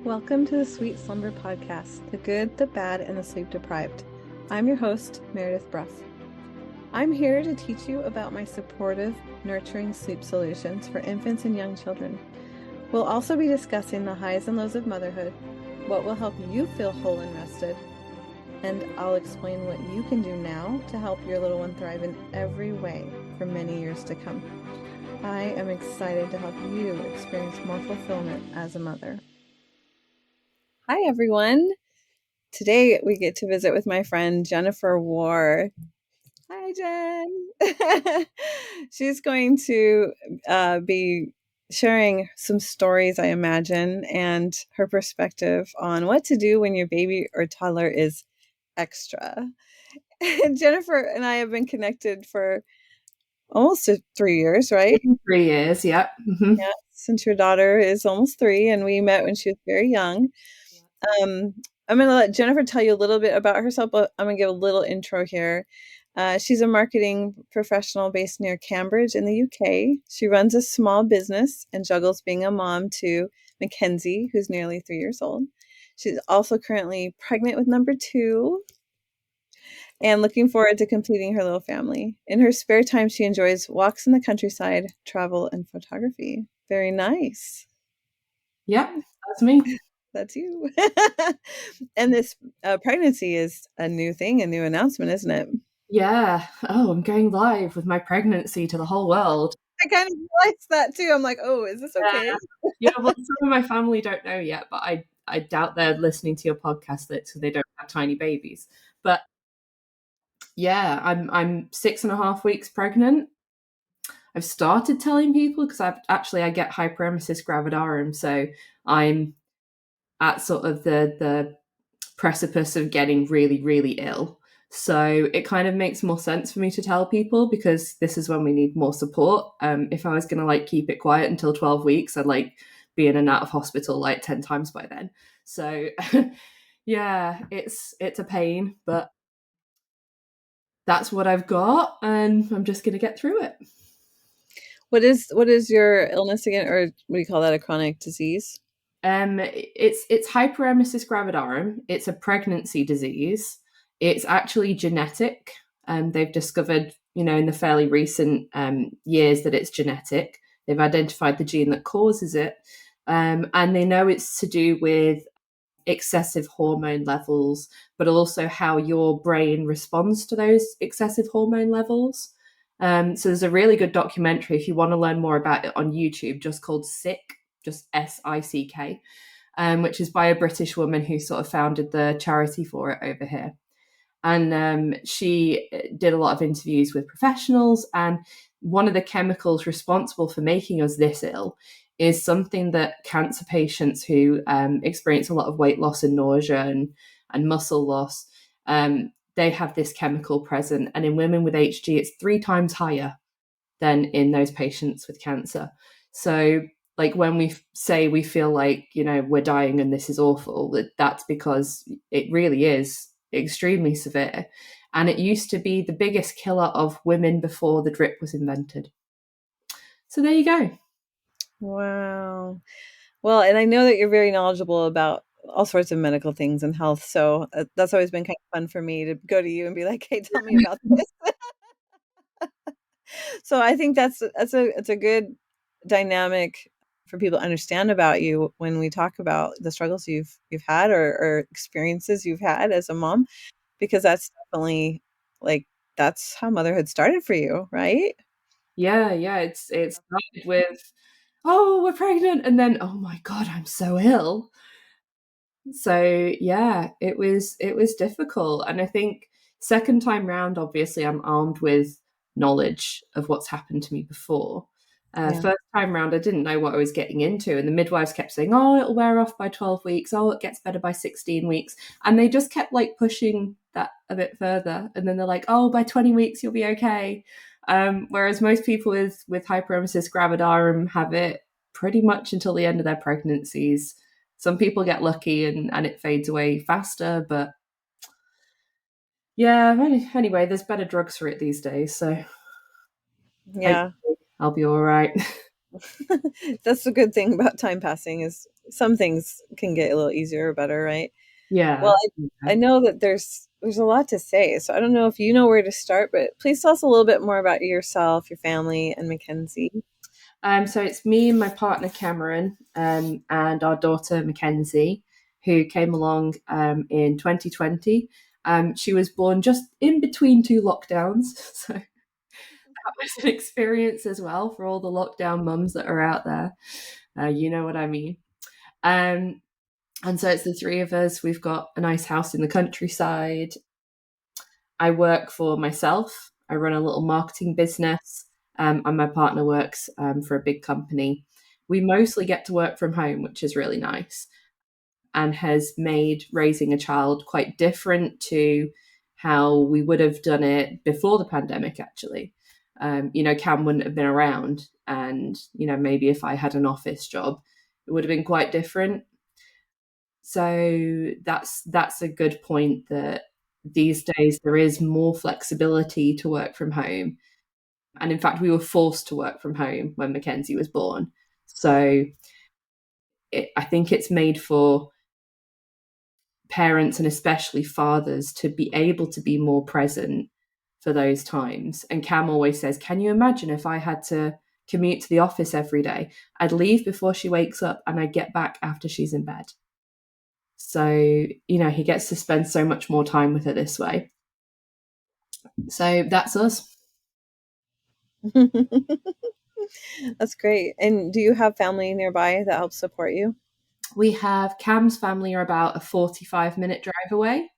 Welcome to the Sweet Slumber Podcast, the good, the bad, and the sleep deprived. I'm your host, Meredith Brough. I'm here to teach you about my supportive, nurturing sleep solutions for infants and young children. We'll also be discussing the highs and lows of motherhood, what will help you feel whole and rested, and I'll explain what you can do now to help your little one thrive in every way for many years to come. I am excited to help you experience more fulfillment as a mother. Hi, everyone. Today we get to visit with my friend Jennifer Warr. Hi, Jen. She's going to be sharing some stories, I imagine, and her perspective on what to do when your baby or toddler is extra. Jennifer and I have been connected for almost 3 years, right? 3 years, yeah. Mm-hmm. Yeah, since your daughter is almost 3, and we met when she was very young. I'm going to let Jennifer tell you a little bit about herself, but I'm going to give a little intro here. She's a marketing professional based near Cambridge in the UK. She runs a small business and juggles being a mom to Mackenzie, who's nearly 3 years old. She's also currently pregnant with number 2 and looking forward to completing her little family. In her spare time, she enjoys walks in the countryside, travel, and photography. Very nice. Yep, that's me. That's you. And this pregnancy is a new thing, a new announcement, isn't it? Yeah. Oh, I'm going live with my pregnancy to the whole world. I kind of realized that too. I'm like, oh, is this okay? Yeah, well, some of my family don't know yet, but I doubt they're listening to your podcast so they don't have tiny babies. But yeah, I'm 6.5 weeks pregnant. I've started telling people because I get hyperemesis gravidarum, so I'm at sort of the precipice of getting really, really ill. So it kind of makes more sense for me to tell people because this is when we need more support. If I was going to keep it quiet until 12 weeks, I'd be in and out of hospital 10 times by then. So yeah, it's a pain, but that's what I've got and I'm just going to get through it. What is your illness again, or what do you call that, a chronic disease? It's hyperemesis gravidarum. It's a pregnancy disease. It's actually genetic. They've discovered, in the fairly recent years that it's genetic. They've identified the gene that causes it. And they know it's to do with excessive hormone levels, but also how your brain responds to those excessive hormone levels. So there's a really good documentary, if you want to learn more about it, on YouTube, just called Sick, just SICK, which is by a British woman who sort of founded the charity for it over here. And she did a lot of interviews with professionals, and one of the chemicals responsible for making us this ill is something that cancer patients who experience a lot of weight loss and nausea and muscle loss, they have this chemical present. And in women with HG, it's 3 times higher than in those patients with cancer. So when we say we feel like, we're dying and this is awful, that's because it really is extremely severe. And it used to be the biggest killer of women before the drip was invented. So there you go. Wow. Well, and I know that you're very knowledgeable about all sorts of medical things and health. So that's always been kind of fun for me to go to you and be like, hey, tell me about this. So I think it's a good dynamic for people to understand about you when we talk about the struggles you've had or experiences you've had as a mom, because that's definitely that's how motherhood started for you, right? Yeah. It started with, oh, we're pregnant, and then, oh my God, I'm so ill. So yeah, it was difficult. And I think second time round, obviously I'm armed with knowledge of what's happened to me before. First time round, I didn't know what I was getting into. And the midwives kept saying, oh, it'll wear off by 12 weeks. Oh, it gets better by 16 weeks. And they just kept pushing that a bit further. And then they're like, oh, by 20 weeks, you'll be okay. Whereas most people with hyperemesis gravidarum have it pretty much until the end of their pregnancies. Some people get lucky and it fades away faster, but yeah, anyway, there's better drugs for it these days, so yeah, I'll be all right. That's the good thing about time passing, is some things can get a little easier or better, right? Well, Yeah. I know that there's a lot to say, so I don't know if you know where to start, but please tell us a little bit more about yourself, your family, and Mackenzie. So it's me and my partner Cameron, and our daughter Mackenzie, who came along in 2020. She was born just in between two lockdowns, so that was an experience as well for all the lockdown mums that are out there. You know what I mean. Um, and so it's the three of us. We've got a nice house in the countryside. I work for myself. I run a little marketing business, and my partner works for a big company. We mostly get to work from home, which is really nice, and has made raising a child quite different to how we would have done it before the pandemic, actually. Cam wouldn't have been around, and, maybe if I had an office job, it would have been quite different. So that's a good point, that these days there is more flexibility to work from home. And in fact, we were forced to work from home when Mackenzie was born. So I think it's made for parents and especially fathers to be able to be more present for those times. And Cam always says, can you imagine if I had to commute to the office every day? I'd leave before she wakes up and I'd get back after she's in bed. So, he gets to spend so much more time with her this way. So that's us. That's great. And do you have family nearby that helps support you? We have Cam's family are about a 45-minute drive away.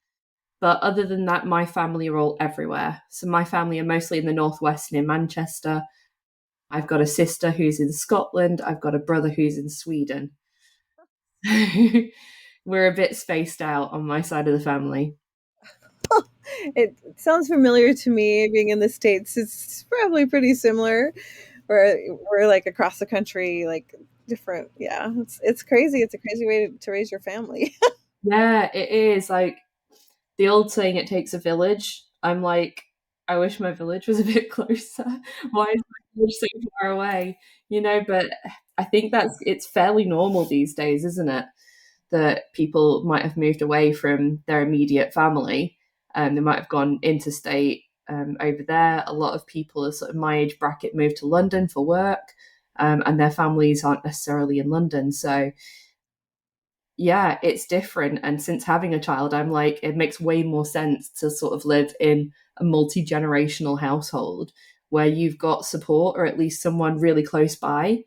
But other than that, my family are all everywhere. So my family are mostly in the Northwest and in Manchester. I've got a sister who's in Scotland. I've got a brother who's in Sweden. We're a bit spaced out on my side of the family. It sounds familiar to me. Being in the States, it's probably pretty similar. We're like across the country, like different. Yeah, it's crazy. It's a crazy way to raise your family. Yeah, it is. Like the old saying, it takes a village. I'm like, I wish my village was a bit closer. Why is my village so far away? But I think it's fairly normal these days, isn't it? That people might have moved away from their immediate family. They might have gone interstate over there. A lot of people are sort of my age bracket moved to London for work, and their families aren't necessarily in London. So yeah, it's different. And since having a child, I'm like, it makes way more sense to sort of live in a multi-generational household where you've got support or at least someone really close by.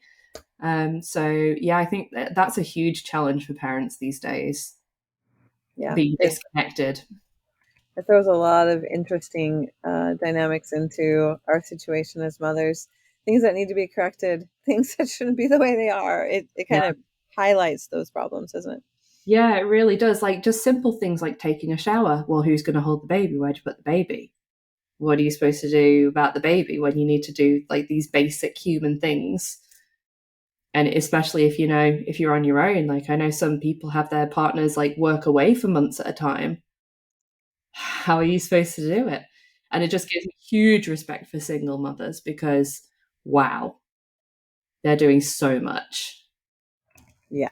So yeah, I think that's a huge challenge for parents these days, Yeah, being disconnected. it throws a lot of interesting dynamics into our situation as mothers. Things that need to be corrected, things that shouldn't be the way they are. It kind Yeah. of highlights those problems, doesn't it? Yeah, it really does. Like just simple things like taking a shower. Well, who's going to hold the baby? Where'd you put the baby? What are you supposed to do about the baby when you need to do like these basic human things? And especially if you're on your own, like I know some people have their partners like work away for months at a time. How are you supposed to do it? And it just gives me huge respect for single mothers because wow, they're doing so much, Yeah,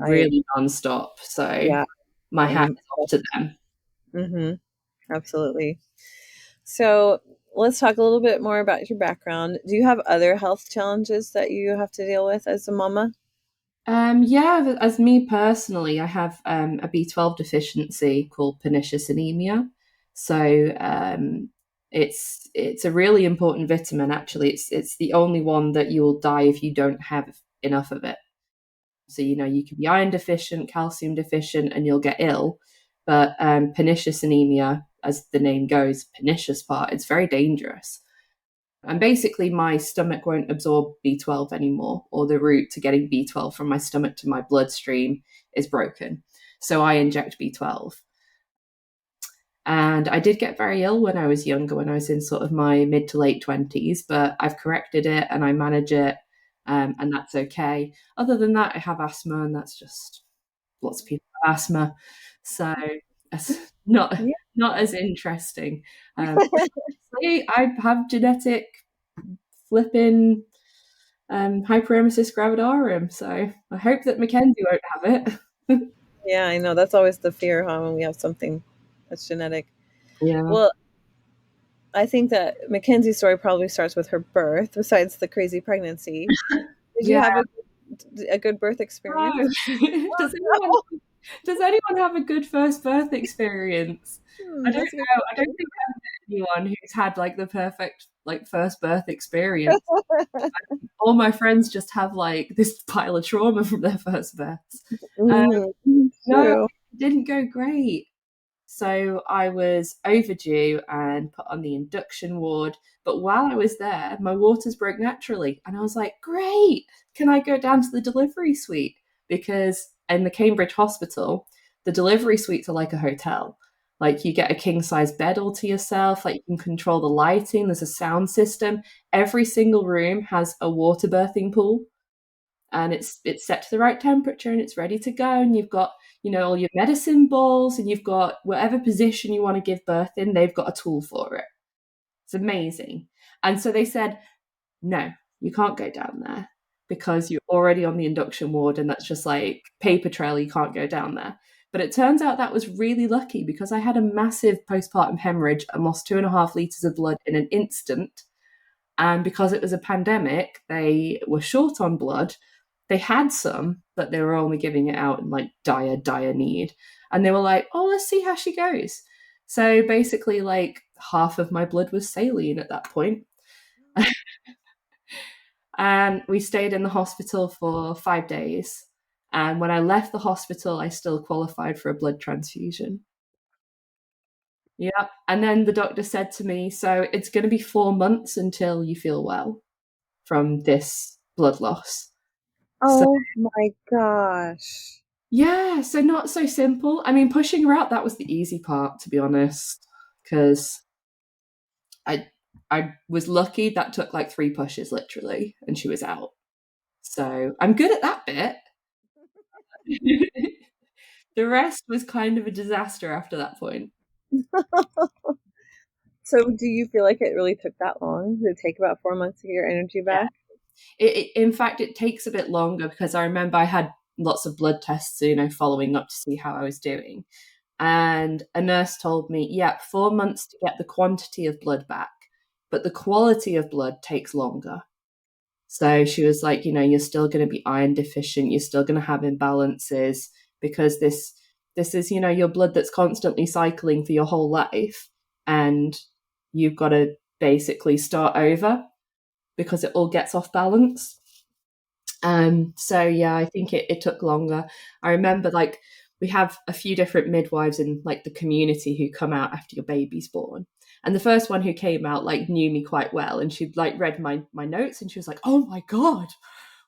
I really nonstop. So yeah, my hat I'm is off to them. absolutely. So let's talk a little bit more about your background. Do you have other health challenges that you have to deal with as a mama? Yeah, as me personally, I have a B12 deficiency called pernicious anemia. So it's a really important vitamin. Actually, it's the only one that you'll die if you don't have enough of it. So you can be iron deficient, calcium deficient, and you'll get ill. But pernicious anemia, as the name goes, pernicious part, it's very dangerous. And basically, my stomach won't absorb B12 anymore, or the route to getting B12 from my stomach to my bloodstream is broken. So I inject B12. And I did get very ill when I was younger, when I was in sort of my mid to late 20s, but I've corrected it and I manage it, and that's okay. Other than that, I have asthma, and that's just lots of people have asthma. So that's Yeah. not as interesting. I have genetic flipping hyperemesis gravidarum. So I hope that Mackenzie won't have it. Yeah, I know. That's always the fear, huh, when we have something that's genetic. Yeah. Well, I think that Mackenzie's story probably starts with her birth, besides the crazy pregnancy. Did you Yeah. have a good birth experience? No. Does anyone have a good first birth experience? I don't That's a good know. I don't think I've met anyone who's had like the perfect like first birth experience. question. All my friends just have like this pile of trauma from their first births. Um, no, True. it didn't go great. So I was overdue and put on the induction ward. But while I was there, my waters broke naturally. And I was like, great, can I go down to the delivery suite? Because in the Cambridge hospital, the delivery suites are like a hotel. Like you get a king size bed all to yourself, like you can control the lighting, there's a sound system. Every single room has a water birthing pool and it's set to the right temperature and it's ready to go, and you've got all your medicine balls, and you've got whatever position you want to give birth in, they've got a tool for it. It's amazing. And so they said, no, you can't go down there because you're already on the induction ward, and that's just like paper trail, you can't go down there. But it turns out that was really lucky because I had a massive postpartum hemorrhage and lost 2.5 liters of blood in an instant. And because it was a pandemic, they were short on blood. They had some, but they were only giving it out in like dire, dire need. And they were like, oh, let's see how she goes. So basically, like half of my blood was saline at that point. And we stayed in the hospital for 5 days. And when I left the hospital, I still qualified for a blood transfusion. Yeah. And then the doctor said to me, so it's going to be 4 months until you feel well from this blood loss. So Oh my gosh. yeah, so not so simple. I mean, pushing her out, that was the easy part, to be honest, because I I was lucky that took like 3 pushes literally, and she was out. So I'm good at that bit. The rest was kind of a disaster after that point. So do you feel like it really took that long? Did it take about 4 months to get your energy Yeah. back? In fact, it takes a bit longer because I remember I had lots of blood tests, following up to see how I was doing. And a nurse told me, yeah, 4 months to get the quantity of blood back, but the quality of blood takes longer. So she was like, you're still going to be iron deficient, you're still going to have imbalances because this is, your blood that's constantly cycling for your whole life, and you've got to basically start over because it all gets off balance. So yeah, I think it took longer. I remember like we have a few different midwives in like the community who come out after your baby's born. And the first one who came out like knew me quite well, and she'd like read my notes, and she was like, "Oh my God,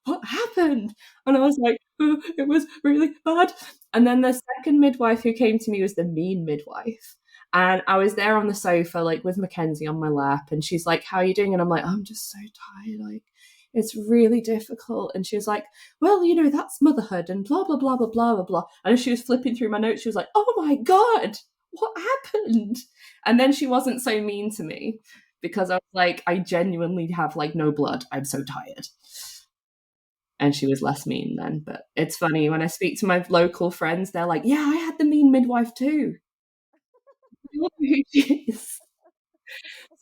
what happened?" And I was like, "Oh, it was really bad." And then the second midwife who came to me was the mean midwife. And I was there on the sofa, like with Mackenzie on my lap, and she's like, "How are you doing?" And I'm like, "I'm just so tired. Like, it's really difficult." And she was like, "Well, that's motherhood and blah, blah, blah, blah, blah, blah, blah." And as she was flipping through my notes, she was like, "Oh my God, what happened?" And then she wasn't so mean to me because I was like, I genuinely have like no blood. I'm so tired. And she was less mean then. But it's funny when I speak to my local friends, they're like, "Yeah, I had the mean midwife too." I wonder who she is.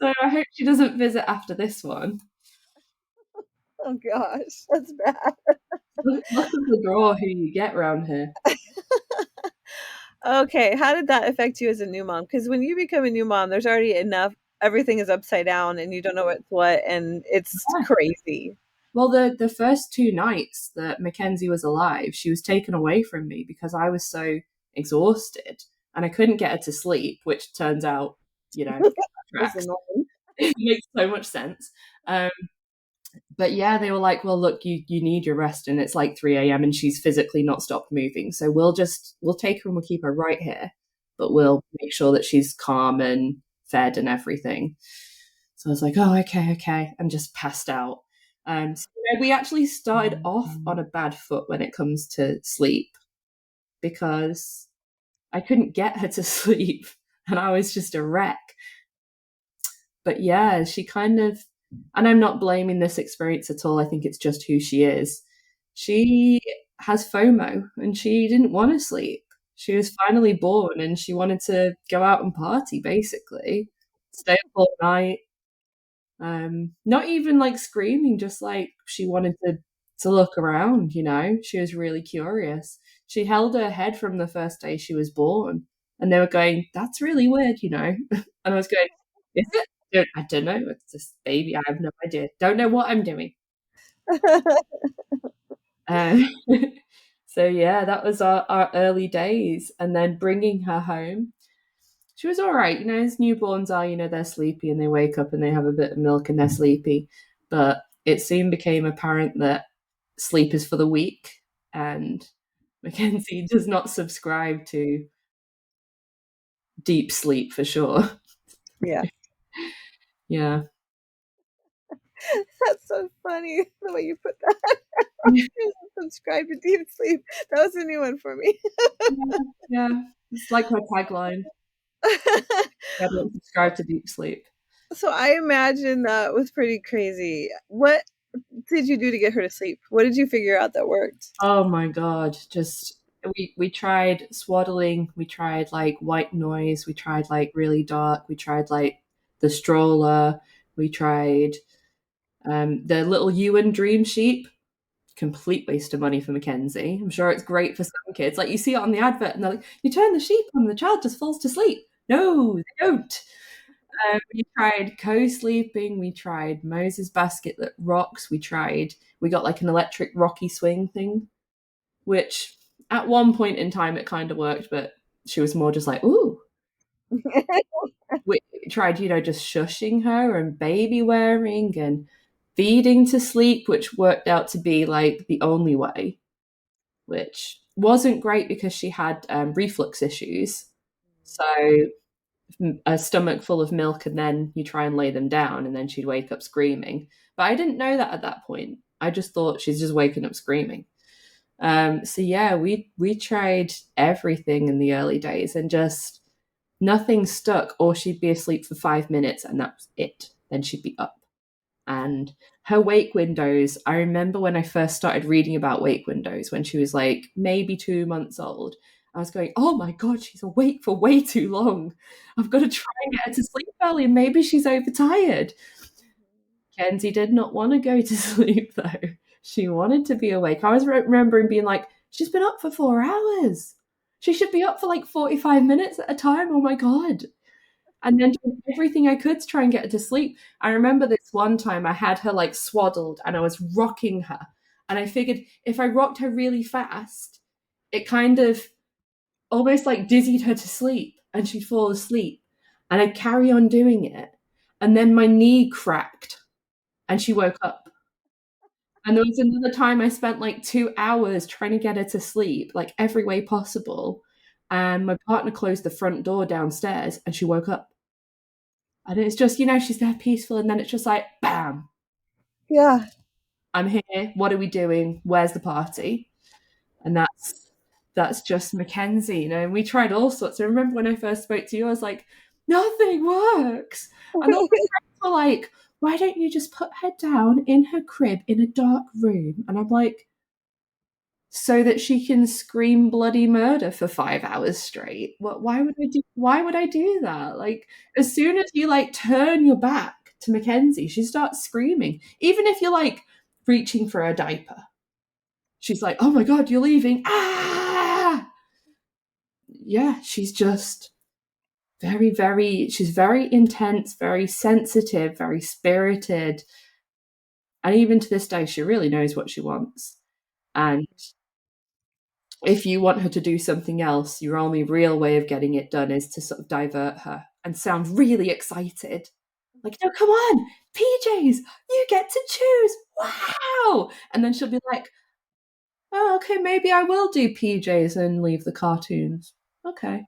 So I hope she doesn't visit after this one. Oh gosh, that's bad. Luck of the draw who you get around here. Okay, how did that affect you as a new mom? Because when you become a new mom, there's already enough, everything is upside down and you don't know what's what, and it's Yeah. crazy. Well, the first 2 nights that Mackenzie was alive, she was taken away from me because I was so exhausted and I couldn't get her to sleep, which turns out, It's tracks. annoying. It makes so much sense. But yeah, they were like, "Well, look, you need your rest," and it's like 3 a.m. and she's physically not stopped moving. So we'll take her and we'll keep her right here, but we'll make sure that she's calm and fed and everything. So I was like, "Oh, okay," and just passed out. So we actually started off on a bad foot when it comes to sleep because I couldn't get her to sleep and I was just a wreck. But yeah, she kind of and I'm not blaming this experience at all. I think it's just who she is. She has FOMO and she didn't want to sleep. She was finally born and she wanted to go out and party, basically, stay up all night. Not even like screaming, just like she wanted to look around, you know. She was really curious. She held her head from the first day she was born, and they were going, "That's really weird," you know. And I was going, "Is it? I don't know. It's this baby. I have no idea. Don't know what I'm doing." Um, so yeah, that was our early days, and then bringing her home. She was all right, you know, as newborns are, you know, they're sleepy and they wake up and they have a bit of milk and they're sleepy. But it soon became apparent that sleep is for the weak, and Mackenzie does not subscribe to deep sleep for sure. Yeah. Yeah. That's so funny the way you put that. She doesn't subscribe to deep sleep. That was a new one for me. Yeah. It's like my tagline. I don't subscribe to deep sleep. So I imagine that was pretty crazy. What did you do to get her to sleep? What did you figure out that worked? Oh my God. Just we tried swaddling, we tried like white noise, we tried like really dark, we tried like the stroller, we tried the little Ewan dream sheep. Complete waste of money for Mackenzie. I'm sure it's great for some kids. Like you see it on the advert and they're like, you turn the sheep on, the child just falls to sleep. No, they don't. We tried co-sleeping. We tried Moses basket that rocks. We got like an electric rocky swing thing, which at one point in time it kind of worked, but she was more just like, ooh. We tried, you know, just shushing her and baby wearing and feeding to sleep, which worked out to be like the only way, which wasn't great because she had reflux issues. So a stomach full of milk, and then you try and lay them down, and then she'd wake up screaming. But I didn't know that at that point. I just thought she's just waking up screaming. So yeah, we tried everything in the early days, and just nothing stuck. Or she'd be asleep for 5 minutes, and that's it. Then she'd be up. And her wake windows, I remember when I first started reading about wake windows when she was like maybe 2 months old. I was going, oh my God, she's awake for way too long. I've got to try and get her to sleep early, and maybe she's overtired. Kenzie did not want to go to sleep though. She wanted to be awake. I was remembering being like, she's been up for 4 hours. She should be up for like 45 minutes at a time. Oh my God. And then doing everything I could to try and get her to sleep. I remember this one time I had her like swaddled and I was rocking her. And I figured if I rocked her really fast, it kind of almost like dizzied her to sleep and she'd fall asleep. And I'd carry on doing it. And then my knee cracked and she woke up. And there was another time I spent like 2 hours trying to get her to sleep, like every way possible. And my partner closed the front door downstairs and she woke up. And it's just, you know, she's there peaceful, and then it's just like, bam, Yeah. I'm here. What are we doing? Where's the party? And that's just Mackenzie, you know. And we tried all sorts. I remember when I first spoke to you, I was like, nothing works. And all my friends were like, why don't you just put her down in her crib in a dark room? And I'm like, so that she can scream bloody murder for 5 hours straight. Why would I do that? Like as soon as you like turn your back to Mackenzie, she starts screaming. Even if you're like reaching for a diaper. She's like, "Oh my God, you're leaving." Ah! Yeah, she's just she's very intense, very sensitive, very spirited. And even to this day she really knows what she wants. And if you want her to do something else, your only real way of getting it done is to sort of divert her and sound really excited. Like, no, come on, PJs, you get to choose. Wow. And then she'll be like, oh, okay, maybe I will do PJs and leave the cartoons. Okay.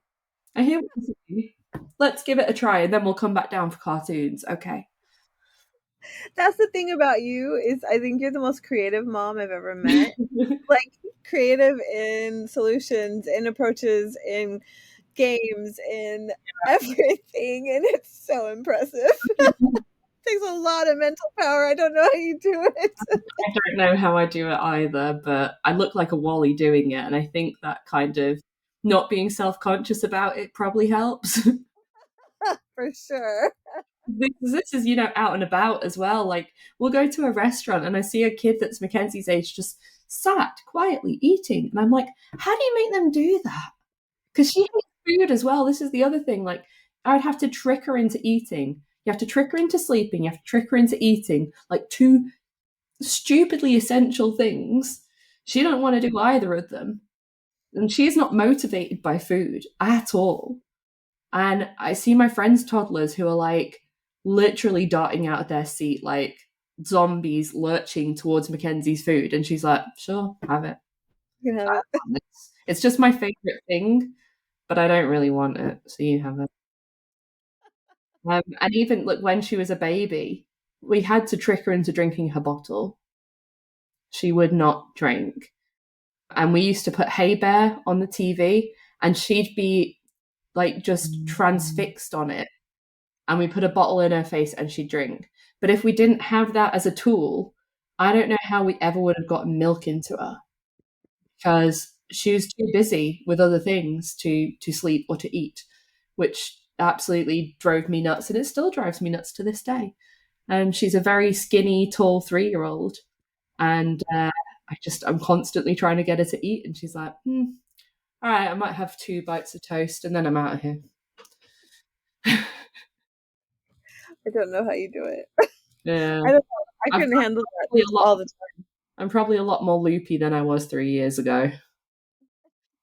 I hear what you're saying. Let's give it a try and then we'll come back down for cartoons. Okay. That's the thing about you is I think you're the most creative mom I've ever met. Like creative in solutions, in approaches, in games, in everything, and it's so impressive. takes a lot of mental power. I don't know how you do it. I don't know how I do it either, but I look like a Wally doing it. And I think that kind of not being self-conscious about it probably helps. For sure. This is, out and about as well. Like, we'll go to a restaurant and I see a kid that's Mackenzie's age just sat quietly eating. And I'm like, how do you make them do that? Because she hates food as well. This is the other thing. Like, I would have to trick her into eating. You have to trick her into sleeping. You have to trick her into eating. Like, two stupidly essential things. She don't want to do either of them. And she's not motivated by food at all. And I see my friends' toddlers who are like literally darting out of their seat like zombies lurching towards Mackenzie's food. And she's like, sure, have it. You can have it. It's just my favorite thing, but I don't really want it. So you have it. And even like when she was a baby, we had to trick her into drinking her bottle. She would not drink. And we used to put Hey Bear on the TV and she'd be like just transfixed on it. And we put a bottle in her face and she'd drink. But if we didn't have that as a tool, I don't know how we ever would have gotten milk into her because she was too busy with other things to sleep or to eat, which absolutely drove me nuts. And it still drives me nuts to this day. She's a very skinny, tall 3-year-old. And I'm constantly trying to get her to eat. And she's like, all right, I might have 2 bites of toast and then I'm out of here. I don't know how you do it. Yeah. I don't know. I couldn't handle that all the time. I'm probably a lot more loopy than I was 3 years ago.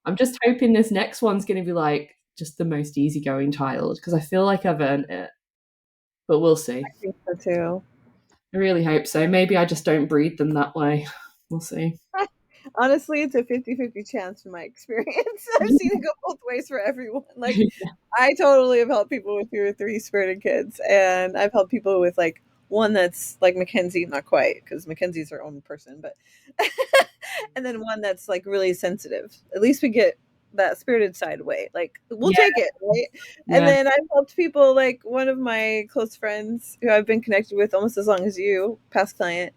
I'm just hoping this next one's going to be like just the most easygoing child because I feel like I've earned it. But we'll see. I think so too. I really hope so. Maybe I just don't breed them that way. We'll see. Honestly, it's a 50-50 chance from my experience. I've seen it go both ways for everyone. Like, I totally have helped people with 2 or 3 spirited kids, and I've helped people with like one that's like Mackenzie, not quite, because Mackenzie's her own person, but and then one that's like really sensitive. At least we get that spirited side away. Like, we'll take it, right? Yeah. And then I've helped people, like one of my close friends who I've been connected with almost as long as you, past client.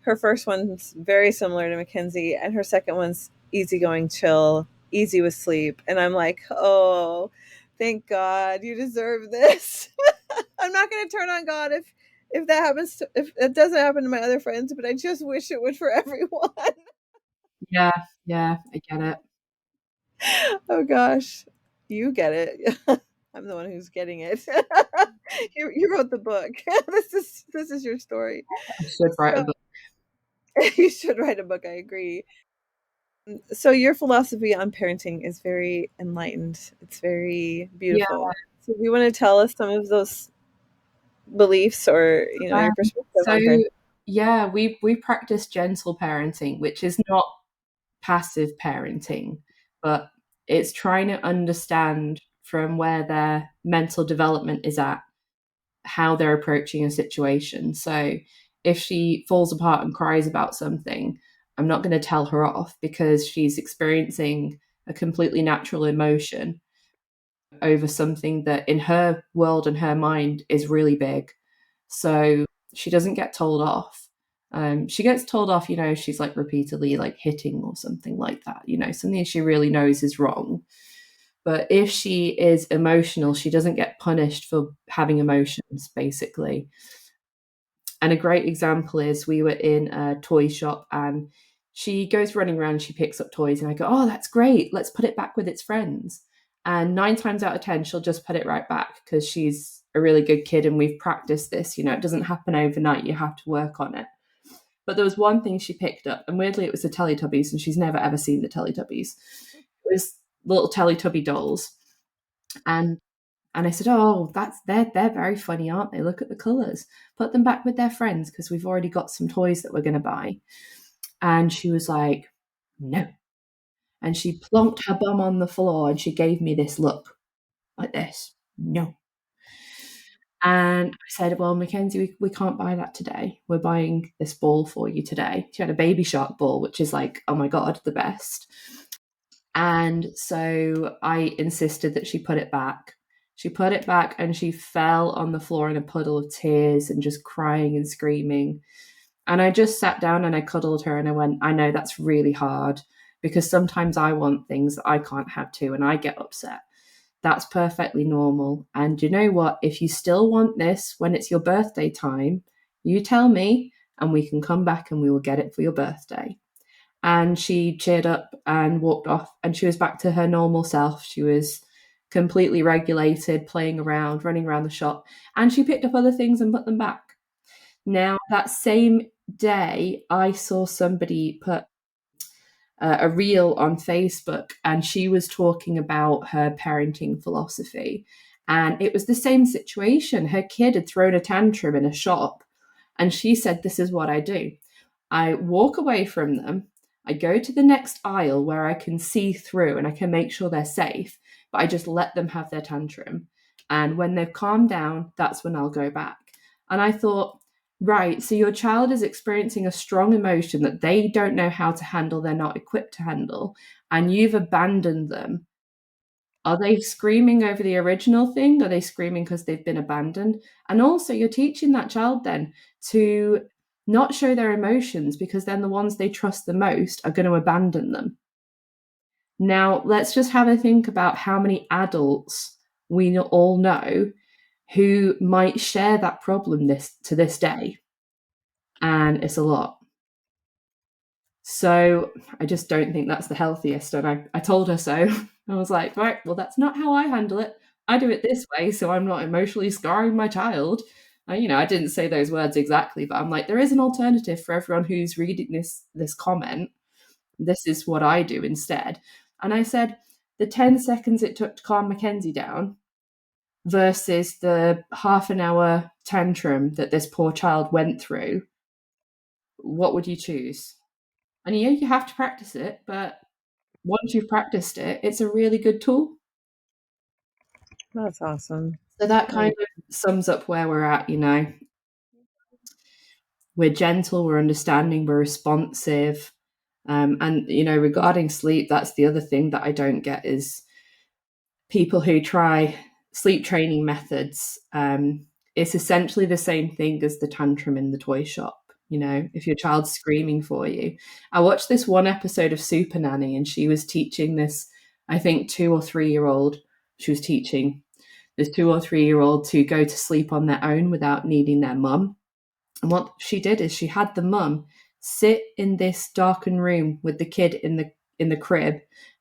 Her first one's very similar to Mackenzie, and her second one's easygoing, chill, easy with sleep. And I'm like, oh, thank God, you deserve this. I'm not going to turn on God if that happens, if it doesn't happen to my other friends, but I just wish it would for everyone. Yeah, I get it. Oh gosh, you get it. I'm the one who's getting it. You wrote the book. This is your story. I should write a book. You should write a book. I agree. So your philosophy on parenting is very enlightened. It's very beautiful. So do you want to tell us some of those beliefs or your perspective on parenting? Yeah, we practice gentle parenting, which is not passive parenting, but it's trying to understand from where their mental development is at, how they're approaching a situation. So if she falls apart and cries about something, I'm not going to tell her off because she's experiencing a completely natural emotion over something that in her world and her mind is really big. So she doesn't get told off. She gets told off, she's like repeatedly like hitting or something like that, something she really knows is wrong. But if she is emotional, she doesn't get punished for having emotions, basically. And a great example is we were in a toy shop and she goes running around, she picks up toys and I go, oh, that's great. Let's put it back with its friends. And 9 times out of 10, she'll just put it right back because she's a really good kid and we've practiced this. It doesn't happen overnight. You have to work on it. But there was one thing she picked up, and weirdly it was the Teletubbies, and she's never ever seen the Teletubbies. It was little Teletubby dolls. And I said, oh, they're very funny, aren't they? Look at the colours. Put them back with their friends because we've already got some toys that we're going to buy. And she was like, no. And she plonked her bum on the floor and she gave me this look like this. No. And I said, well, Mackenzie, we can't buy that today. We're buying this ball for you today. She had a baby shark ball, which is like, oh my God, the best. And so I insisted that she put it back. She put it back and she fell on the floor in a puddle of tears and just crying and screaming. And I just sat down and I cuddled her and I went, I know that's really hard because sometimes I want things that I can't have too and I get upset. That's perfectly normal. And you know what? If you still want this when it's your birthday time, you tell me and we can come back and we will get it for your birthday. And she cheered up and walked off and she was back to her normal self. She was completely regulated, playing around, running around the shop, and she picked up other things and put them back. Now, that same day, I saw somebody put a reel on Facebook and she was talking about her parenting philosophy. And it was the same situation. Her kid had thrown a tantrum in a shop, and she said, this is what I do. I walk away from them. I go to the next aisle where I can see through and I can make sure they're safe, but I just let them have their tantrum. And when they've calmed down, that's when I'll go back. And I thought, right, so your child is experiencing a strong emotion that they don't know how to handle, they're not equipped to handle, and you've abandoned them. Are they screaming over the original thing? Are they screaming because they've been abandoned? And also, you're teaching that child then to not show their emotions because then the ones they trust the most are going to abandon them. Now, let's just have a think about how many adults we all know who might share that problem to this day. And it's a lot. So I just don't think that's the healthiest. And I told her so. I was like, right, well, that's not how I handle it. I do it this way, so I'm not emotionally scarring my child. I didn't say those words exactly, but I'm like, there is an alternative for everyone who's reading this comment. This is what I do instead. And I said, the 10 seconds it took to calm Mackenzie down versus the half an hour tantrum that this poor child went through, what would you choose? And you have to practice it, but once you've practiced it, it's a really good tool. That's awesome. So that kind of sums up where we're at, We're gentle, we're understanding, we're responsive. And, regarding sleep, that's the other thing that I don't get is people who try sleep training methods. It's essentially the same thing as the tantrum in the toy shop. If your child's screaming for you. I watched this one episode of Super Nanny and she was teaching this, I think, 2 or 3-year-old. She was teaching this 2 or 3-year-old to go to sleep on their own without needing their mum. And what she did is she had the mum sit in this darkened room with the kid in the crib,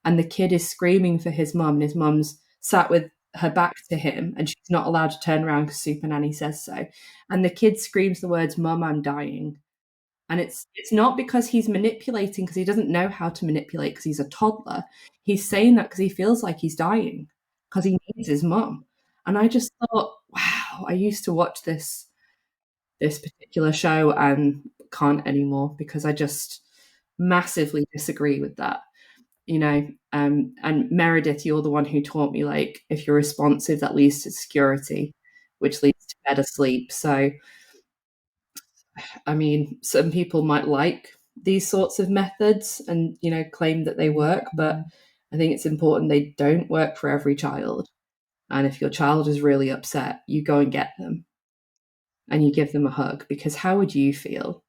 and the kid is screaming for his mum, and his mum's sat with her back to him and she's not allowed to turn around because Super Nanny says so. And the kid screams the words, "Mum, I'm dying." And it's not because he's manipulating, because he doesn't know how to manipulate because he's a toddler. He's saying that because he feels like he's dying, because he needs his mum. And I just thought, wow, I used to watch this particular show and can't anymore because I just massively disagree with that. And Meredith, you're the one who taught me, like, if you're responsive, that leads to security, which leads to better sleep. So I mean, some people might like these sorts of methods and, claim that they work, but I think it's important they don't work for every child. And if your child is really upset, you go and get them and you give them a hug, because how would you feel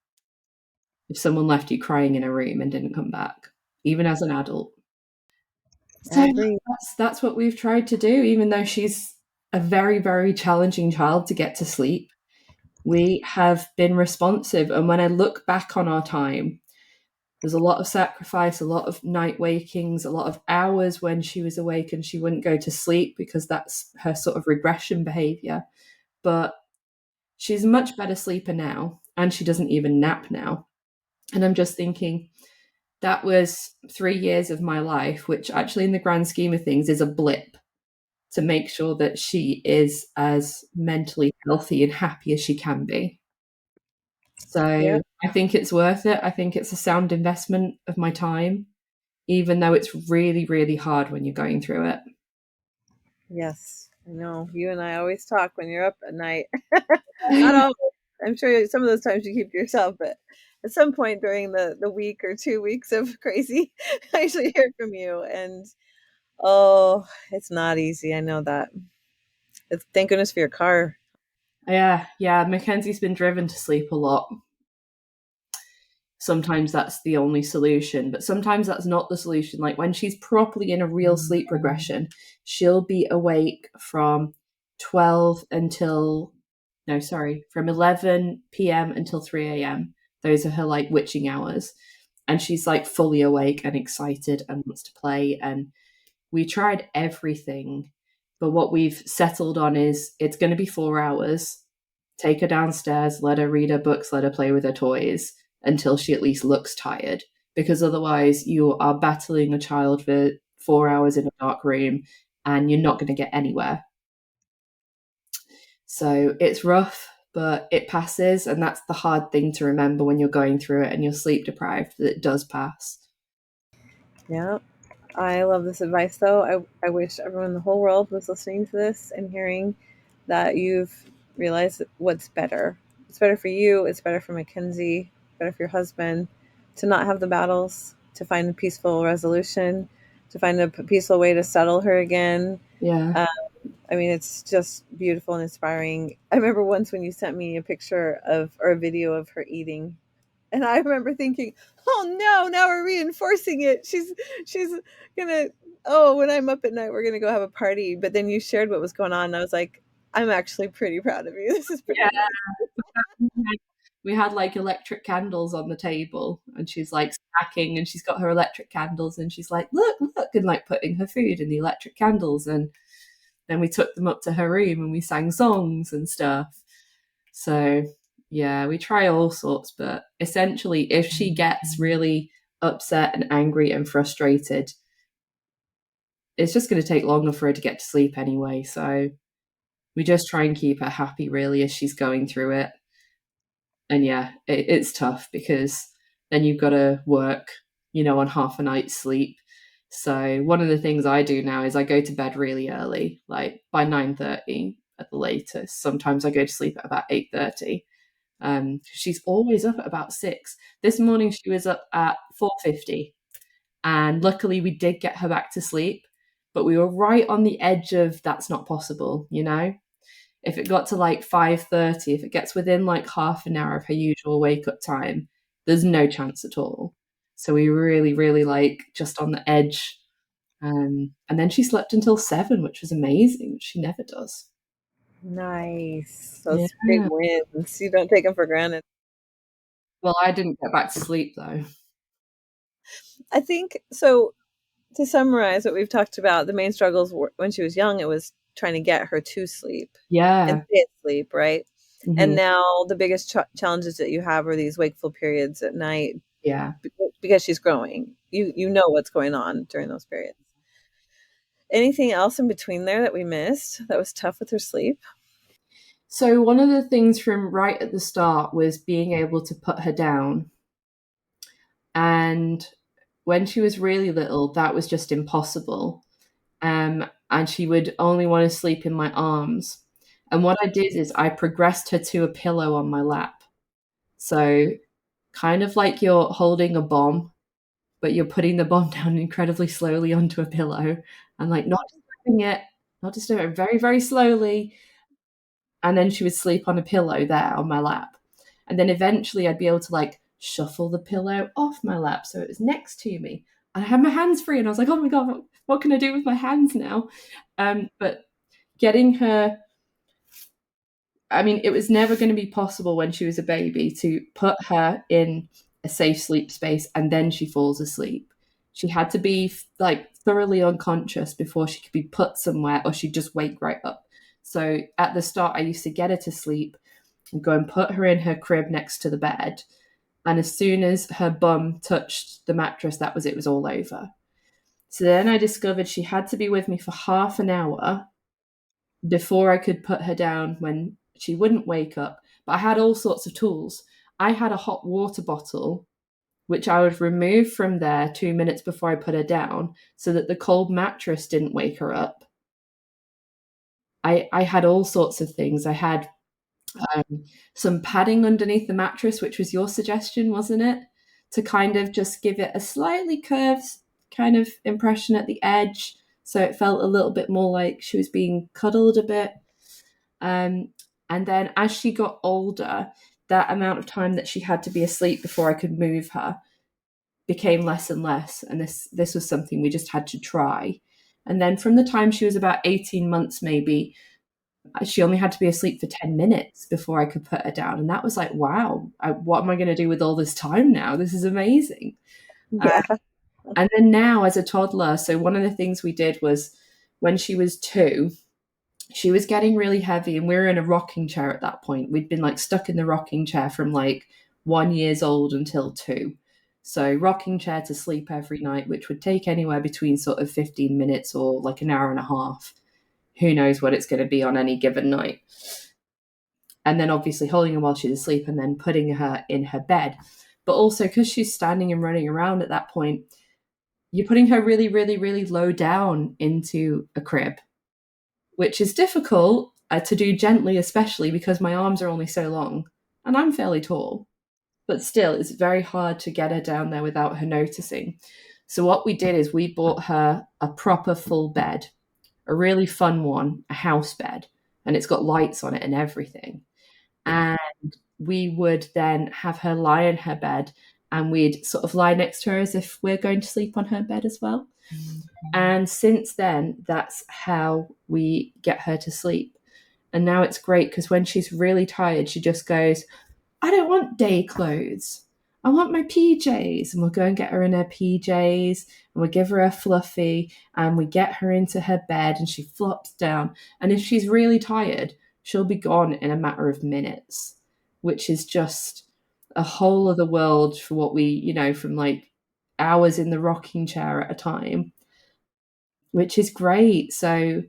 if someone left you crying in a room and didn't come back, even as an adult? So that's what we've tried to do, even though she's a very, very challenging child to get to sleep. We have been responsive. And when I look back on our time, there's a lot of sacrifice, a lot of night wakings, a lot of hours when she was awake and she wouldn't go to sleep because that's her sort of regression behavior. But she's a much better sleeper now, and she doesn't even nap now. And I'm just thinking, that was 3 years of my life, which actually in the grand scheme of things is a blip, to make sure that she is as mentally healthy and happy as she can be. So yeah. I think it's worth it. I think it's a sound investment of my time, even though it's really, really hard when you're going through it. Yes, I know. You and I always talk when you're up at night. Not always. I'm sure some of those times you keep to yourself, but at some point during the week or 2 weeks of crazy, I usually hear from you. And oh, it's not easy. I know that. Thank goodness for your car. Yeah, Mackenzie's been driven to sleep a lot. Sometimes that's the only solution, but sometimes that's not the solution. Like when she's properly in a real sleep regression, she'll be awake from 12 until, no, sorry, from 11 p.m. until 3 a.m. Those are her like witching hours. And she's like fully awake and excited and wants to play. And we tried everything, but what we've settled on is it's going to be 4 hours. Take her downstairs, let her read her books, let her play with her toys until she at least looks tired. Because otherwise, you are battling a child for 4 hours in a dark room and you're not going to get anywhere. So it's rough, but it passes. And that's the hard thing to remember when you're going through it and you're sleep deprived, that it does pass. Yeah. I love this advice, though. I wish everyone in the whole world was listening to this and hearing that you've realized what's better. It's better for you. It's better for Mackenzie. Better for your husband to not have the battles, to find a peaceful resolution, to find a peaceful way to settle her again. Yeah. I mean, it's just beautiful and inspiring. I remember once when you sent me a picture of or a video of her eating, and I remember thinking, "Oh no, now we're reinforcing it. She's gonna. Oh, when I'm up at night, we're gonna go have a party." But then you shared what was going on, and I was like, "I'm actually pretty proud of you. This is pretty Yeah. amazing." We had like electric candles on the table and she's like snacking and she's got her electric candles and she's like, look, and like putting her food in the electric candles. And then we took them up to her room and we sang songs and stuff. So yeah, we try all sorts, but essentially if she gets really upset and angry and frustrated, it's just going to take longer for her to get to sleep anyway. So we just try and keep her happy really as she's going through it. And yeah, it's tough because then you've got to work, on half a night's sleep. So one of the things I do now is I go to bed really early, like by 9:30 at the latest. Sometimes I go to sleep at about 8:30. She's always up at about 6. This morning she was up at 4:50, and luckily we did get her back to sleep, but we were right on the edge of that's not possible, If it got to like 5:30, if it gets within like half an hour of her usual wake up time, there's no chance at all. So we really, really like just on the edge. And then she slept until 7, which was amazing, which she never does. Nice. Yeah. Those big wins. You don't take them for granted. Well, I didn't get back to sleep though. I think so. To summarize what we've talked about, the main struggles were when she was young, it was trying to get her to sleep and Yeah. stay asleep, right? And Hmm. now the biggest challenges that you have are these wakeful periods at night Yeah. because she's growing. You know what's going on during those periods. Anything else in between there that we missed that was tough with her sleep? So one of the things from right at the start was being able to put her down. And when she was really little, that was just impossible. And she would only want to sleep in my arms. And what I did is I progressed her to a pillow on my lap. So, kind of like you're holding a bomb, but you're putting the bomb down incredibly slowly onto a pillow and like not disturbing it, not disturbing it very, very slowly. And then she would sleep on a pillow there on my lap. And then eventually I'd be able to like shuffle the pillow off my lap so it was next to me. And I had my hands free and I was like, oh my God, what can I do with my hands now? But getting her, I mean, it was never going to be possible when she was a baby to put her in a safe sleep space and then she falls asleep. She had to be like thoroughly unconscious before she could be put somewhere or she'd just wake right up. So at the start, I used to get her to sleep and go and put her in her crib next to the bed. And as soon as her bum touched the mattress, that was it, was all over. So then I discovered she had to be with me for half an hour before I could put her down when she wouldn't wake up. But I had all sorts of tools. I had a hot water bottle, which I would remove from there 2 minutes before I put her down so that the cold mattress didn't wake her up. I had all sorts of things. I had some padding underneath the mattress, which was your suggestion, wasn't it? To kind of just give it a slightly curved kind of impression at the edge. So it felt a little bit more like she was being cuddled a bit. And then as she got older, that amount of time that she had to be asleep before I could move her became less and less. And this was something we just had to try. And then from the time she was about 18 months, maybe, she only had to be asleep for 10 minutes before I could put her down. And that was like, wow, what am I going to do with all this time now? This is amazing. Yeah. And then now as a toddler, so one of the things we did was when she was 2, she was getting really heavy and we were in a rocking chair at that point. We'd been like stuck in the rocking chair from like 1 years old until 2. So rocking chair to sleep every night, which would take anywhere between sort of 15 minutes or like an hour and a half. Who knows what it's going to be on any given night. And then obviously holding her while she's asleep and then putting her in her bed. But also because she's standing and running around at that point, you're putting her really, really, really low down into a crib, which is difficult to do gently, especially because my arms are only so long and I'm fairly tall. But still, it's very hard to get her down there without her noticing. So what we did is we bought her a proper full bed, a really fun one, a house bed, and it's got lights on it and everything. And we would then have her lie in her bed and we'd sort of lie next to her as if we're going to sleep on her bed as well. And since then, that's how we get her to sleep. And now it's great because when she's really tired, she just goes, I don't want day clothes. I want my PJs. And we'll go and get her in her PJs and we'll give her a fluffy and we get her into her bed and she flops down. And if she's really tired, she'll be gone in a matter of minutes, which is just a whole other world for what we, from like hours in the rocking chair at a time, which is great. So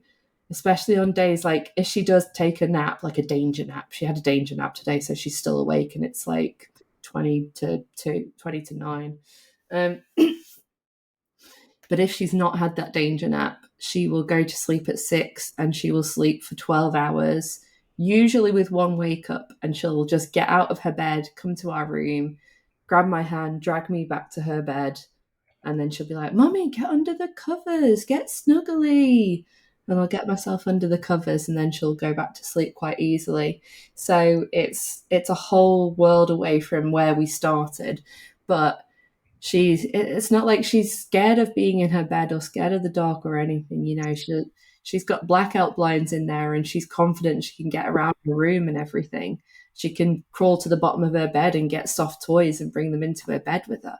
especially on days like if she does take a nap, like a danger nap. She had a danger nap today, so she's still awake and it's like 20 to 2, 20 to 9. But if she's not had that danger nap, she will go to sleep at 6 and she will sleep for 12 hours, usually with one wake up, and she'll just get out of her bed, come to our room, grab my hand, drag me back to her bed, and then she'll be like, Mummy, get under the covers, get snuggly. And I'll get myself under the covers and then she'll go back to sleep quite easily. So it's a whole world away from where we started. But it's not like she's scared of being in her bed or scared of the dark or anything. She's got blackout blinds in there and she's confident she can get around the room and everything. She can crawl to the bottom of her bed and get soft toys and bring them into her bed with her.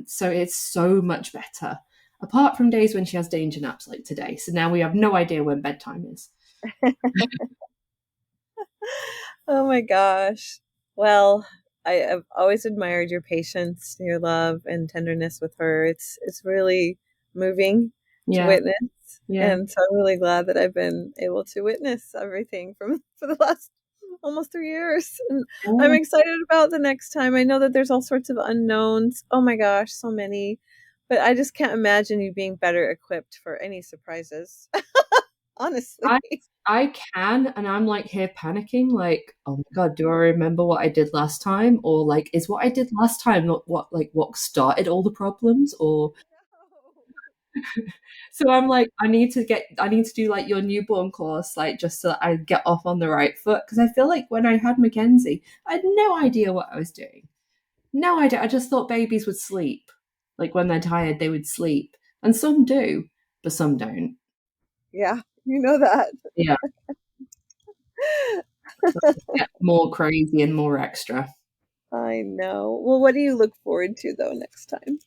So it's so much better, apart from days when she has danger naps like today. So now we have no idea when bedtime is. Oh my gosh. Well, I've always admired your patience, your love and tenderness with her. It's really moving to witness. Yeah. And so I'm really glad that I've been able to witness everything for the last almost 3 years. And I'm excited about the next time. I know that there's all sorts of unknowns. Oh my gosh, so many. But I just can't imagine you being better equipped for any surprises. Honestly. I can, and I'm like here panicking, like, oh my God, do I remember what I did last time? Or like, is what I did last time not what started all the problems? Or so I'm like, I need to do like your newborn course, like just so that I get off on the right foot. Because I feel like when I had Mackenzie, I had no idea what I was doing. No idea. I just thought babies would sleep. Like when they're tired, they would sleep. And some do, but some don't. Yeah, you know that. Yeah. Get more crazy and more extra. I know. Well, what do you look forward to though next time?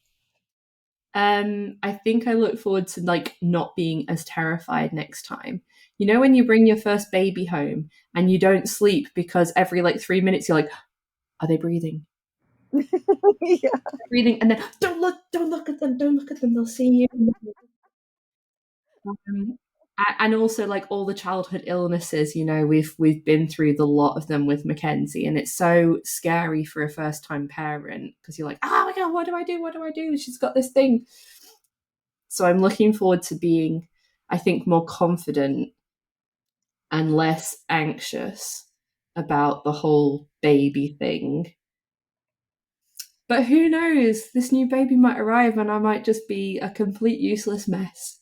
I think I look forward to like not being as terrified next time. You know, when you bring your first baby home and you don't sleep because every like 3 minutes you're like, are they breathing? Yeah. Breathing, and then don't look at them, they'll see you. And also like all the childhood illnesses, we've been through the lot of them with Mackenzie, and it's so scary for a first time parent because you're like, oh my God, what do I do? She's got this thing. So I'm looking forward to being, I think, more confident and less anxious about the whole baby thing. But who knows? This new baby might arrive and I might just be a complete useless mess.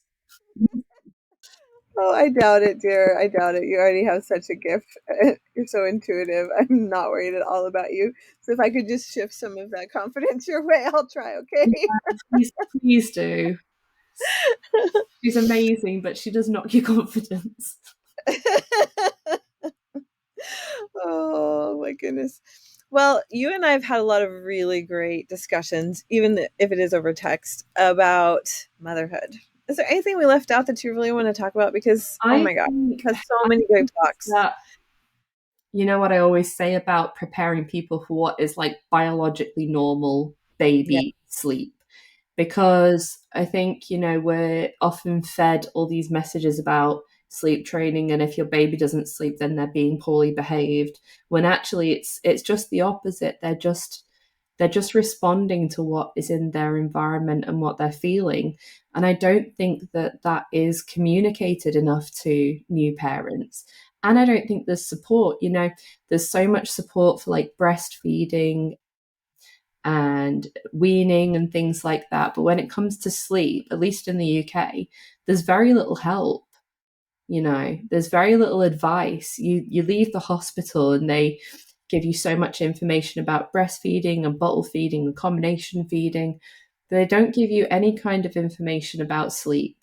Oh, I doubt it, dear. I doubt it. You already have such a gift. You're so intuitive. I'm not worried at all about you. So if I could just shift some of that confidence your way, I'll try, Yeah, okay? please do. She's amazing, but she does knock your confidence. Oh my goodness. Well, you and I have had a lot of really great discussions, even if it is over text, about motherhood. Is there anything we left out that you really want to talk about? Because, oh I my God, think, we've had so I many great think talks. that, you know what I always say about preparing people for what is like biologically normal Yeah. baby sleep? Because I think, we're often fed all these messages about sleep training, and if your baby doesn't sleep, then they're being poorly behaved, when actually it's just the opposite. They're just responding to what is in their environment and what they're feeling. And I don't think that that is communicated enough to new parents. And I don't think there's support. There's so much support for like breastfeeding and weaning and things like that. But when it comes to sleep, at least in the UK, there's very little help. There's very little advice. You leave the hospital and they give you so much information about breastfeeding and bottle feeding and combination feeding. They don't give you any kind of information about sleep.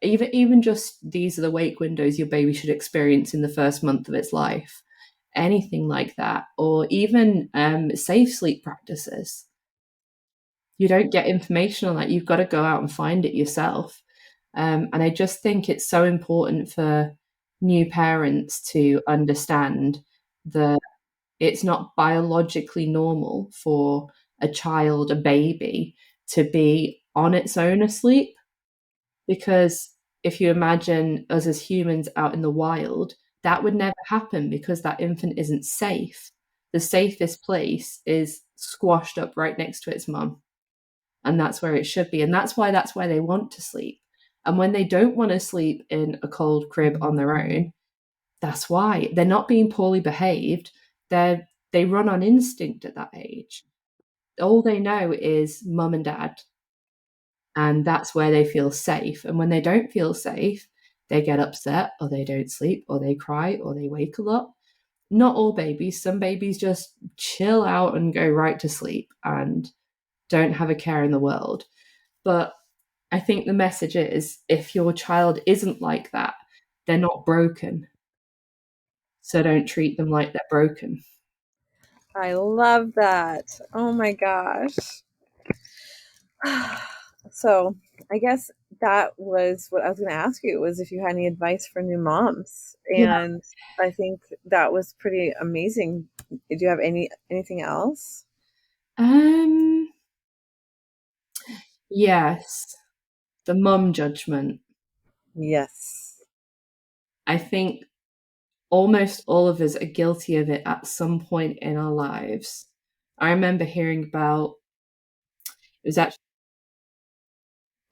Even just these are the wake windows your baby should experience in the first month of its life. Anything like that, or even safe sleep practices. You don't get information on that. You've got to go out and find it yourself. And I just think it's so important for new parents to understand that it's not biologically normal for a child, a baby, to be on its own asleep. Because if you imagine us as humans out in the wild, that would never happen because that infant isn't safe. The safest place is squashed up right next to its mum. And that's where it should be. And that's why they want to sleep. And when they don't want to sleep in a cold crib on their own, that's why. They're not being poorly behaved. They run on instinct at that age. All they know is mum and dad. And that's where they feel safe. And when they don't feel safe, they get upset, or they don't sleep, or they cry, or they wake a lot. Not all babies. Some babies just chill out and go right to sleep and don't have a care in the world. But I think the message is, if your child isn't like that, they're not broken. So don't treat them like they're broken. I love that. Oh my gosh. So I guess that was what I was going to ask you, was if you had any advice for new moms. Yeah. And I think that was pretty amazing. Do you have anything else? Um. Yes. The mum judgment. Yes. I think almost all of us are guilty of it at some point in our lives. I remember hearing about, it was actually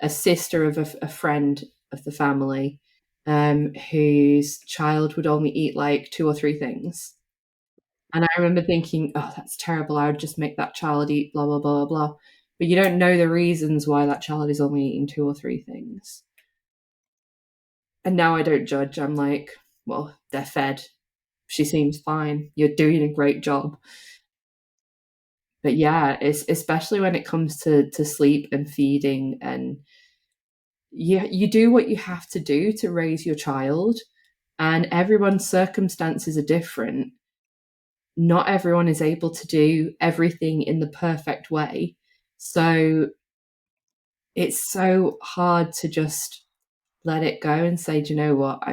a sister of a friend of the family, whose child would only eat like 2 or 3 things. And I remember thinking, oh, that's terrible. I would just make that child eat blah, blah, blah, blah. But you don't know the reasons why that child is only eating 2 or 3 things. And now I don't judge. I'm like, well, they're fed. She seems fine. You're doing a great job. But yeah, it's especially when it comes to sleep and feeding, and you do what you have to do to raise your child, and everyone's circumstances are different. Not everyone is able to do everything in the perfect way. So it's so hard to just let it go and say, do you know what?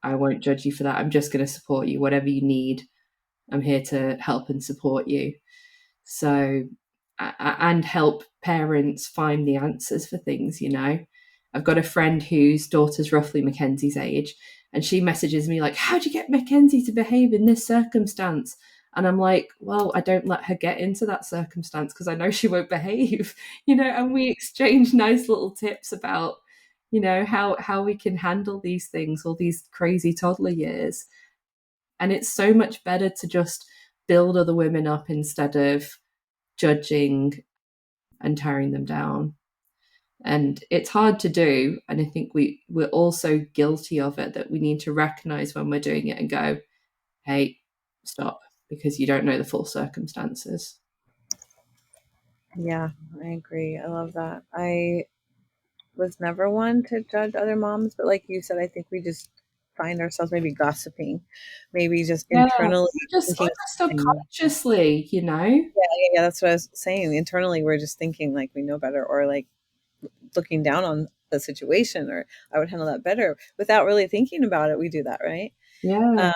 I won't judge you for that. I'm just going to support you. Whatever you need, I'm here to help and support you. So, and help parents find the answers for things. I've got a friend whose daughter's roughly Mackenzie's age, and she messages me like, how do you get Mackenzie to behave in this circumstance? And I'm like, well, I don't let her get into that circumstance because I know she won't behave, and we exchange nice little tips about, how we can handle these things, all these crazy toddler years. And it's so much better to just build other women up instead of judging and tearing them down. And it's hard to do. And I think we're also guilty of it, that we need to recognize when we're doing it and go, hey, stop, because you don't know the full circumstances. Yeah, I agree. I love that. I was never one to judge other moms, but like you said, I think we just find ourselves maybe gossiping, maybe just internally Or thinking just something. subconsciously, Yeah, that's what I was saying. Internally, we're just thinking like we know better, or like looking down on the situation, or I would handle that better without really thinking about it. We do that, right? Yeah.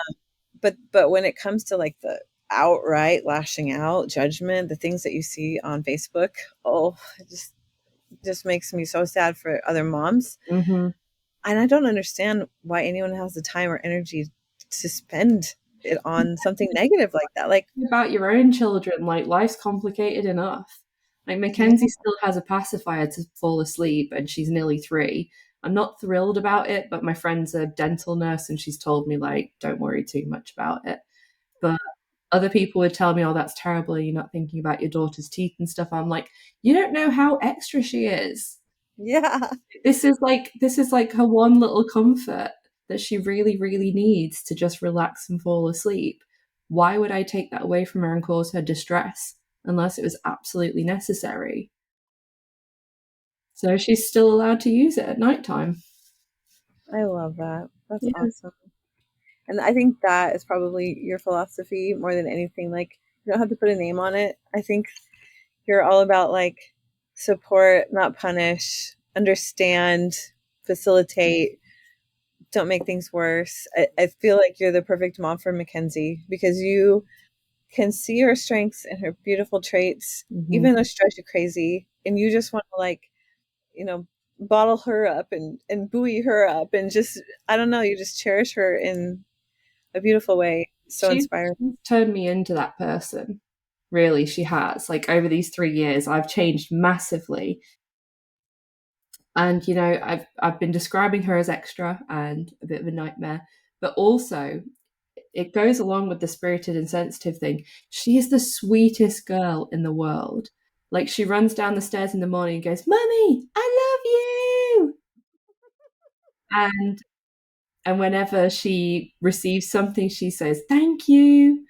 But when it comes to like the outright lashing out judgment, the things that you see on Facebook, oh, it just makes me so sad for other moms. Mm-hmm. And I don't understand why anyone has the time or energy to spend it on something negative like that. Like, About your own children, like life's complicated enough. Like yeah, Mackenzie still has a pacifier to fall asleep, and she's nearly 3. I'm not thrilled about it, but my friend's a dental nurse and she's told me, like, don't worry too much about it. But other people would tell me, oh, that's terrible, you're not thinking about your daughter's teeth and stuff. I'm like, you don't know how extra she is. yeah, This is like her one little comfort that she really, really needs to just relax and fall asleep. Why would I take that away from her and cause her distress unless it was absolutely necessary? So she's still allowed to use it at nighttime. I love that. That's Yeah. awesome. And I think that is probably your philosophy more than anything. Like, you don't have to put a name on it. I think you're all about like support, not punish, understand, facilitate, don't make things worse. I feel like you're the perfect mom for Mackenzie because you can see her strengths and her beautiful traits, Mm-hmm. even though she drives you crazy. And you just want to like, you know, bottle her up and buoy her up and just, I don't know, you just cherish her in a beautiful way. So She's inspiring. turned me into that person. Really, she has. Like over these 3 years, I've changed massively. And I've been describing her as extra and a bit of a nightmare, but also it goes along with the spirited and sensitive thing. She is the sweetest girl in the world. Like she runs down the stairs in the morning and goes, "Mummy, I love you." And whenever she receives something, she says, "Thank you."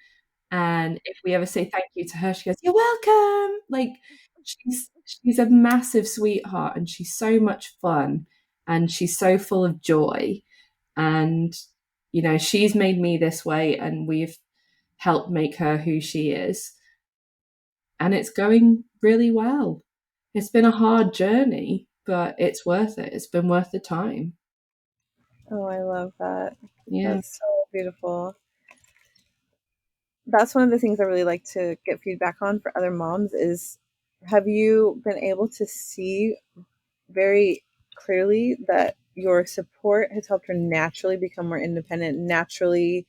And if we ever say thank you to her, she goes, "You're welcome." Like she's a massive sweetheart, and she's so much fun, and she's so full of joy. And she's made me this way, and we've helped make her who she is. And it's going really well. It's been a hard journey, but it's worth it. It's been worth the time. Oh, I love that. Yeah. That's so beautiful. That's one of the things I really like to get feedback on for other moms is, have you been able to see very clearly that your support has helped her naturally become more independent, naturally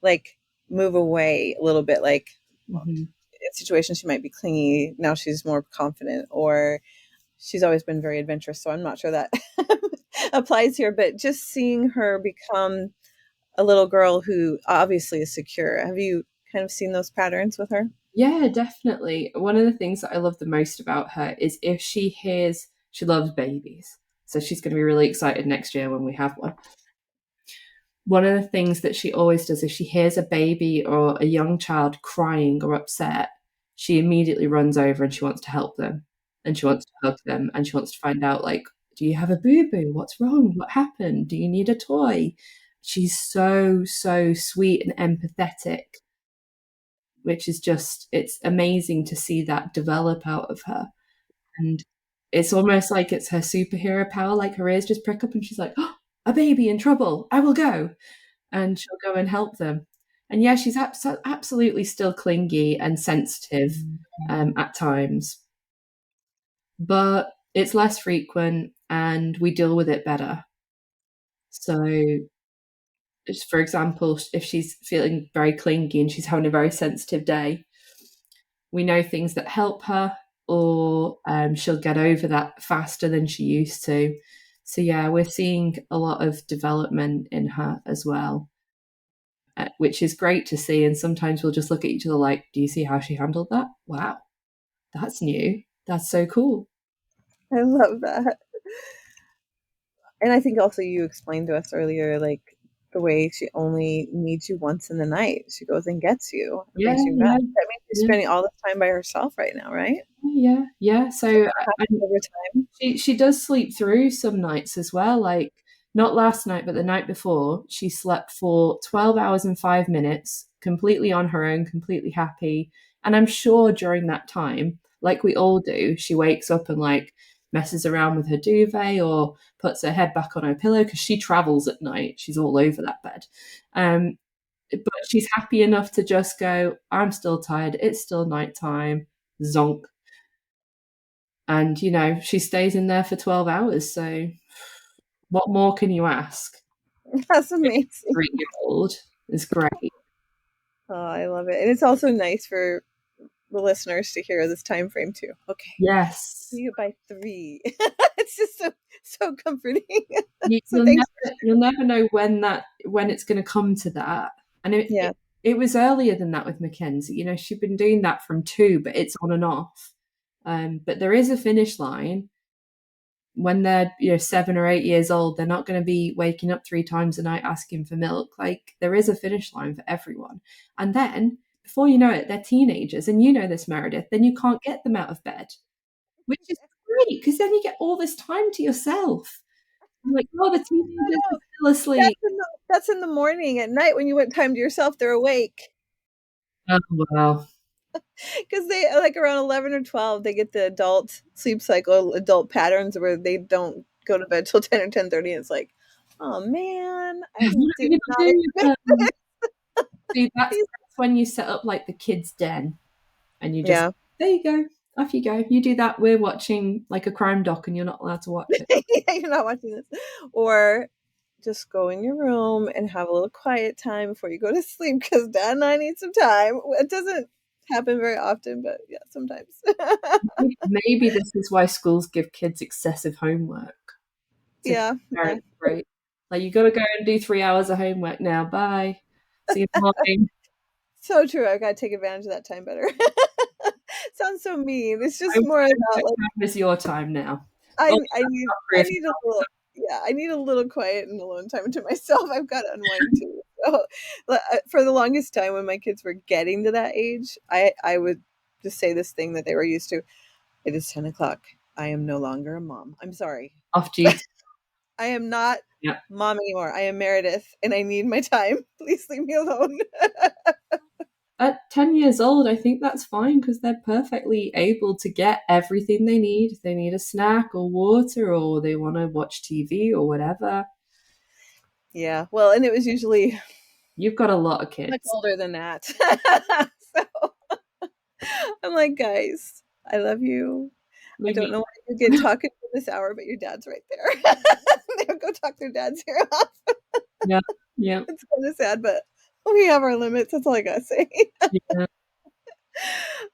like move away a little bit, like Mm-hmm. in situations she might be clingy, now she's more confident, or she's always been very adventurous, so I'm not sure that applies here, but just seeing her become a little girl who obviously is secure. Have you kind of seen those patterns with her? Yeah, definitely. One of the things that I love the most about her is if she hears, she loves babies. So she's going to be really excited next year when we have one. One of the things that she always does, if she hears a baby or a young child crying or upset, she immediately runs over and she wants to help them, and she wants to hug them, and she wants to find out, like, do you have a boo-boo? What's wrong? What happened? Do you need a toy? She's so, so sweet and empathetic, which is just, it's amazing to see that develop out of her. And it's almost like it's her superhero power, like her ears just prick up and she's like, oh, a baby in trouble, I will go. And she'll go and help them. And yeah, she's absolutely still clingy and sensitive at times, but it's less frequent and we deal with it better. So, just for example, if she's feeling very clingy and she's having a very sensitive day, we know things that help her, or she'll get over that faster than she used to. So, yeah, we're seeing a lot of development in her as well, which is great to see. And sometimes we'll just look at each other like, do you see how she handled that? Wow, that's new. That's so cool. I love that. And I think also you explained to us earlier, like the way she only needs you once in the night. She goes and gets you and Yeah, brings you back. yeah, That means she's yeah, spending all this time by herself right now, right? yeah. So So what happens over time? she does sleep through some nights as well. Like not last night, but the night before, she slept for 12 hours and 5 minutes, completely on her own, completely happy. And I'm sure during that time, like we all do, she wakes up and like messes around with her duvet or puts her head back on her pillow because she travels at night. She's all over that bed. But she's happy enough to just go, I'm still tired. It's still nighttime. Zonk. And, she stays in there for 12 hours. So what more can you ask? That's amazing. 3-year-old is great. Oh, I love it. And it's also nice for the listeners to hear this time frame too. Okay. Yes. See you by 3. It's just so comforting. So You'll thanks. never know when it's going to come to that. And Yeah. it was earlier than that with Mackenzie. She'd been doing that from 2, but it's on and off. But there is a finish line. When they're 7 or 8 years old, they're not going to be waking up 3 times a night asking for milk. Like there is a finish line for everyone. And then before you know it, they're teenagers, and you know this, Meredith. Then you can't get them out of bed, which is great because then you get all this time to yourself. I'm like, oh, the teenagers are still asleep. That's in the morning. At night, when you want time to yourself, they're awake. Oh wow. Because they like around 11 or 12, they get the adult sleep cycle, adult patterns where they don't go to bed till 10 or 10:30. And it's like, oh man, I did not expect this. See, that's when you set up like the kids' den, and you just Yeah. there you go, off you go. You do that. We're watching like a crime doc, and you're not allowed to watch it. Yeah, you're not watching this. Or just go in your room and have a little quiet time before you go to sleep because Dad and I need some time. It doesn't happen very often, but yeah, sometimes. Maybe this is why schools give kids excessive homework. Yeah. Parents break. Like you got to go and do 3 hours of homework now. Bye. See you in the morning. So true. I've got to take advantage of that time better. Sounds so mean. It's just Homework more about like time is your time now. I Oh, need a little, yeah, I need a little quiet and alone time to myself. I've got to unwind too. So, for the longest time when my kids were getting to that age, I would just say this thing that they were used to. It is 10 o'clock. I am no longer a mom. I'm sorry. off duty. I am not Yeah. mom anymore. I am Meredith and I need my time. Please leave me alone. At 10 years old, I think that's fine because they're perfectly able to get everything they need. If they need a snack or water or they want to watch TV or whatever. Yeah. Well, and it was usually You've got a lot of much kids. older than that. So I'm like, guys, I love you. I don't know why you get talking for this hour, but your dad's right there. They'll go talk their dad's ear off. Yeah, yeah, It's kind of sad, but we have our limits. That's all I gotta say. yeah.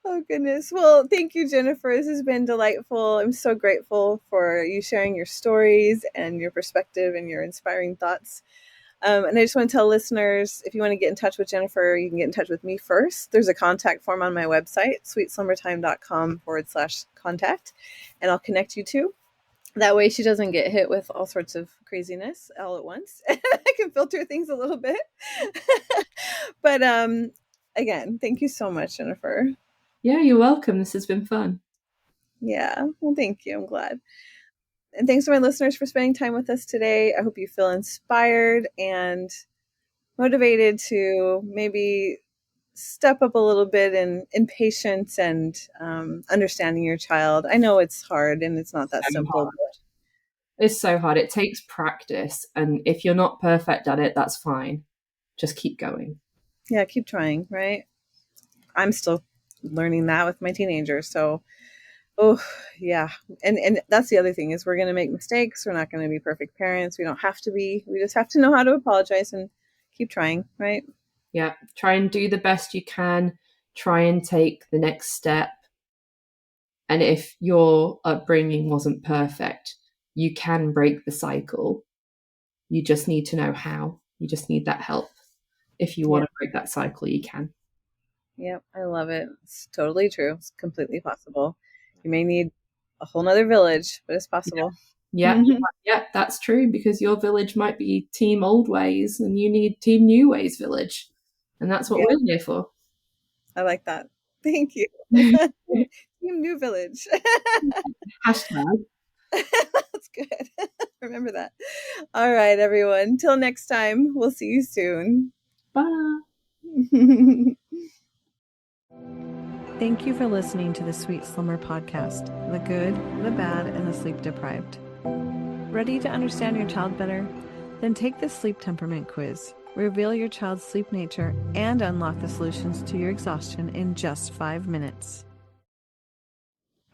Oh goodness. Well, thank you, Jennifer. This has been delightful. I'm so grateful for you sharing your stories and your perspective and your inspiring thoughts. And I just want to tell listeners, if you want to get in touch with Jennifer, you can get in touch with me first. There's a contact form on my website, sweetslumbertime.com/contact, and I'll connect you to. That way she doesn't get hit with all sorts of craziness all at once. I can filter things a little bit. But again, thank you so much, Jennifer. Yeah, you're welcome. This has been fun. Yeah, well, thank you. I'm glad. And thanks to my listeners for spending time with us today. I hope you feel inspired and motivated to maybe step up a little bit in patience and understanding your child. I know it's hard and it's not that So simple. hard. It's so hard. It takes practice. And if you're not perfect at it, that's fine. Just keep going. Yeah, keep trying, right? I'm still learning that with my teenagers. So, oh, yeah. And that's the other thing is we're going to make mistakes. We're not going to be perfect parents. We don't have to be. We just have to know how to apologize and keep trying, right? Yeah. Try and do the best you can. Try and take the next step. And if your upbringing wasn't perfect, you can break the cycle. You just need to know how. You just need that help. If you want to break that cycle, you can. Yep, I love it. It's totally true. It's completely possible. You may need a whole nother village, but it's possible. Yeah, yeah, that's true, because your village might be team old ways and you need team new ways village. And that's what Yeah, we're here for. I like that. Thank you. Team New Village. Hashtag. That's good. Remember that. All right, everyone. Till next time, we'll see you soon. Bye. Thank you for listening to the Sweet Slumber Podcast, the good, the bad, and the sleep deprived. Ready to understand your child better? Then take the sleep temperament quiz. Reveal your child's sleep nature and unlock the solutions to your exhaustion in just 5 minutes.